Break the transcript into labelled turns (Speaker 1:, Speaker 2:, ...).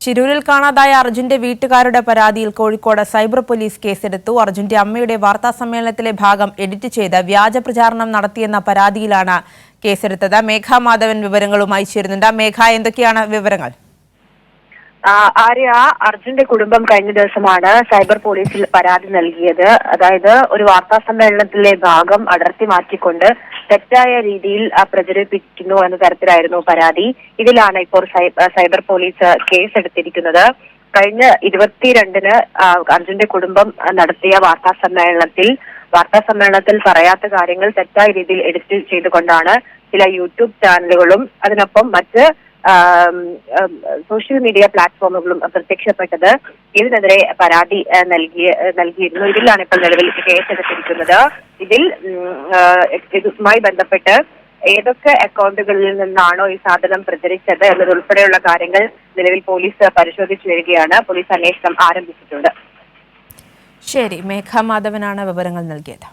Speaker 1: ചിരൂരിൽ കാണാതായ അർജുന്റെ വീട്ടുകാരുടെ പരാതിയിൽ കോഴിക്കോട് സൈബർ പോലീസ് കേസെടുത്തു. അർജുന്റെ അമ്മയുടെ വാർത്താസമ്മേളനത്തിലെ ഭാഗം എഡിറ്റ് ചെയ്ത് വ്യാജ പ്രചാരണം നടത്തിയെന്ന പരാതിയിലാണ് കേസെടുത്തത്. മേഘ മാധവൻ വിവരങ്ങളുമായി ചേരുന്നുണ്ട്. മേഘ, എന്തൊക്കെയാണ് വിവരങ്ങൾ?
Speaker 2: ആര്യ, അർജുന്റെ കുടുംബം കഴിഞ്ഞ ദിവസമാണ് സൈബർ പോലീസിൽ പരാതി നൽകിയത്. അതായത് ഒരു വാർത്താ സമ്മേളനത്തിലെ ഭാഗം അടർത്തി മാറ്റിക്കൊണ്ട് തെറ്റായ രീതിയിൽ പ്രചരിപ്പിക്കുന്നു എന്ന തരത്തിലായിരുന്നു പരാതി. ഇതിലാണ് ഇപ്പോൾ സൈബർ പോലീസ് കേസ് എടുത്തിരിക്കുന്നത്. കഴിഞ്ഞ 22-ന് അർജുന്റെ കുടുംബം നടത്തിയ വാർത്താ സമ്മേളനത്തിൽ പറയാത്ത കാര്യങ്ങൾ തെറ്റായ രീതിയിൽ എഡിറ്റ് ചെയ്തുകൊണ്ടാണ് ചില യൂട്യൂബ് ചാനലുകളും അതിനൊപ്പം മറ്റ് സോഷ്യൽ മീഡിയ പ്ലാറ്റ്ഫോമുകളും പ്രത്യക്ഷപ്പെട്ടത്. ഇതിനെതിരെ പരാതി നൽകിയിരുന്നു. ഇതിലാണ് ഇപ്പോൾ നിലവിൽ കേസെടുത്തിരിക്കുന്നത്. ഇതുമായി ബന്ധപ്പെട്ട് ഏതൊക്കെ അക്കൗണ്ടുകളിൽ നിന്നാണോ ഈ സാധനം പ്രചരിച്ചത് എന്നതുൾപ്പെടെയുള്ള കാര്യങ്ങൾ നിലവിൽ പോലീസ് പരിശോധിച്ചു വരികയാണ്. പോലീസ് അന്വേഷണം ആരംഭിച്ചിട്ടുണ്ട്.
Speaker 1: ശരി, മേഘ മാധവനാണ് വിവരങ്ങൾ നൽകിയത്.